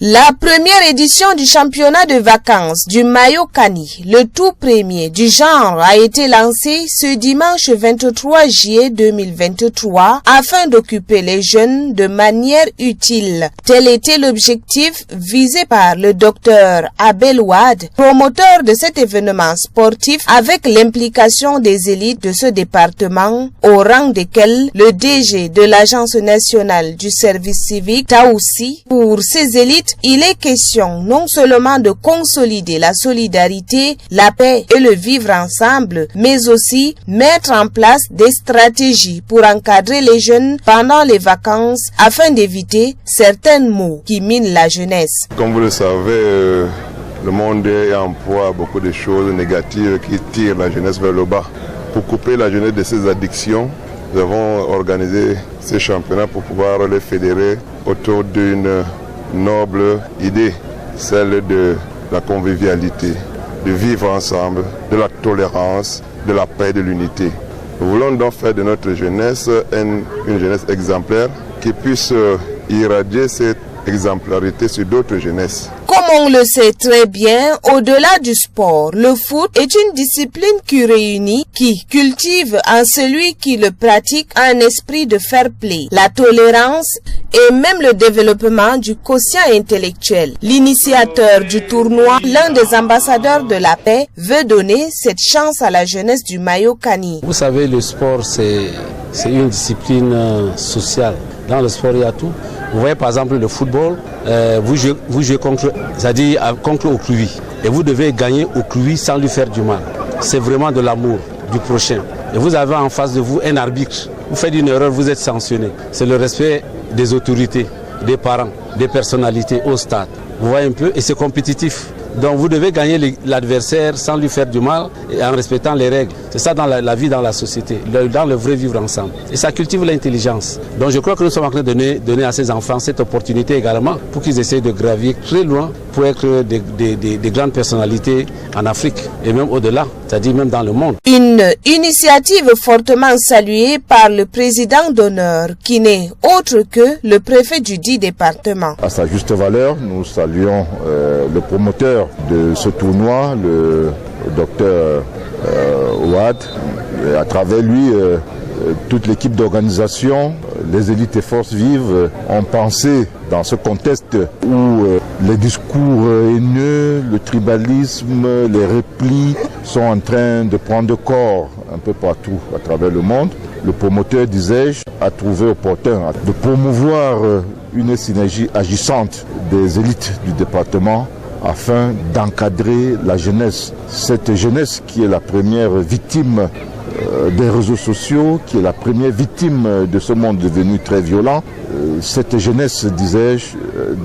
La première édition du championnat de vacances du Mayo-Kani, le tout premier du genre, a été lancée ce dimanche 23 juillet 2023 afin d'occuper les jeunes de manière utile. Tel était l'objectif visé par le docteur Abel Ouad, promoteur de cet événement sportif avec l'implication des élites de ce département, au rang desquels le DG de l'Agence nationale du service civique, Taoussi. Pour ces élites, il est question non seulement de consolider la solidarité, la paix et le vivre ensemble, mais aussi mettre en place des stratégies pour encadrer les jeunes pendant les vacances afin d'éviter certains maux qui minent la jeunesse. Comme vous le savez, le monde est en proie à beaucoup de choses négatives qui tirent la jeunesse vers le bas. Pour couper la jeunesse de ses addictions, nous avons organisé ces championnats pour pouvoir les fédérer autour d'une noble idée, celle de la convivialité, de vivre ensemble, de la tolérance, de la paix et de l'unité. Nous voulons donc faire de notre jeunesse une jeunesse exemplaire qui puisse irradier cette exemplarité sur d'autres jeunesses. Comme on le sait très bien, au-delà du sport, le foot est une discipline qui réunit, qui cultive en celui qui le pratique un esprit de fair play, la tolérance et même le développement du quotient intellectuel. L'initiateur du tournoi, l'un des ambassadeurs de la paix, veut donner cette chance à la jeunesse du Mayo-Kani. Vous savez, le sport, c'est une discipline sociale. Dans le sport, il y a tout. Vous voyez par exemple le football, vous jouez contre autrui. Et vous devez gagner autrui sans lui faire du mal. C'est vraiment de l'amour du prochain. Et vous avez en face de vous un arbitre. Vous faites une erreur, vous êtes sanctionné. C'est le respect des autorités, des parents, des personnalités au stade. Vous voyez un peu, et c'est compétitif. Donc vous devez gagner l'adversaire sans lui faire du mal et en respectant les règles. C'est ça dans la vie, dans la société, dans le vrai vivre ensemble. Et ça cultive l'intelligence. Donc je crois que nous sommes en train de donner à ces enfants cette opportunité également pour qu'ils essayent de gravir très loin pour être des grandes personnalités en Afrique et même au-delà, c'est-à-dire même dans le monde. Une initiative fortement saluée par le président d'honneur qui n'est autre que le préfet du dit département. À sa juste valeur, nous saluons le promoteur de ce tournoi, le docteur Ouad, et à travers lui, toute l'équipe d'organisation, les élites et forces vives ont pensé dans ce contexte où les discours haineux, le tribalisme, les replis sont en train de prendre corps un peu partout à travers le monde. Le promoteur, disais-je, a trouvé opportun de promouvoir une synergie agissante des élites du département afin d'encadrer la jeunesse. Cette jeunesse qui est la première victime des réseaux sociaux, qui est la première victime de ce monde devenu très violent. Cette jeunesse, disais-je,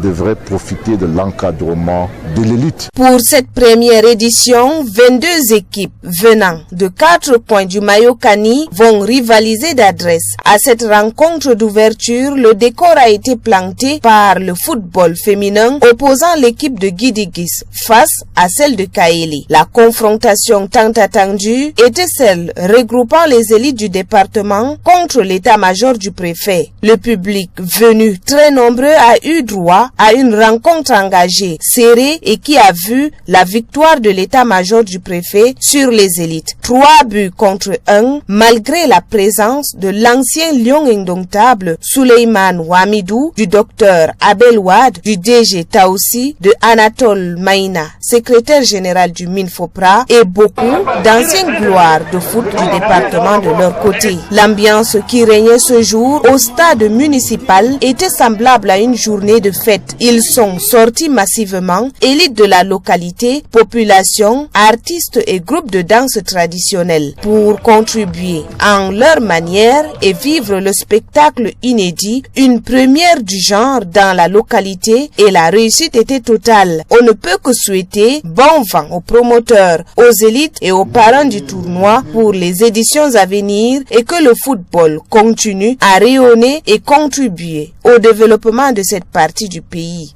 devrait profiter de l'encadrement de l'élite. Pour cette première édition, 22 équipes venant de 4 coins du Mayo-Kani vont rivaliser d'adresse. À cette rencontre d'ouverture, le décor a été planté par le football féminin opposant l'équipe de Guidigis face à celle de Kaéli. La confrontation tant attendue était celle regroupant les élites du département contre l'état-major du préfet. Le public venu très nombreux a eu droit à une rencontre engagée, serrée et qui a vu la victoire de l'état-major du préfet sur les élites. 3 buts contre 1 malgré la présence de l'ancien lion indomptable Souleymane Ouamidou, du docteur Abel Ouad, du DG Taoussi, de Anatole Maïna, secrétaire général du Minfopra et beaucoup d'anciennes gloires de foot du département de leur côté. L'ambiance qui régnait ce jour au stade municipal était semblable à une journée de fête. Ils sont sortis massivement, élites de la localité, population, artistes et groupes de danse traditionnels, pour contribuer en leur manière et vivre le spectacle inédit, une première du genre dans la localité, et la réussite était totale. On ne peut que souhaiter bon vent aux promoteurs, aux élites et aux parents du tournoi pour les éditions à venir et que le football continue à rayonner et contribuer au développement de cette partie du pays.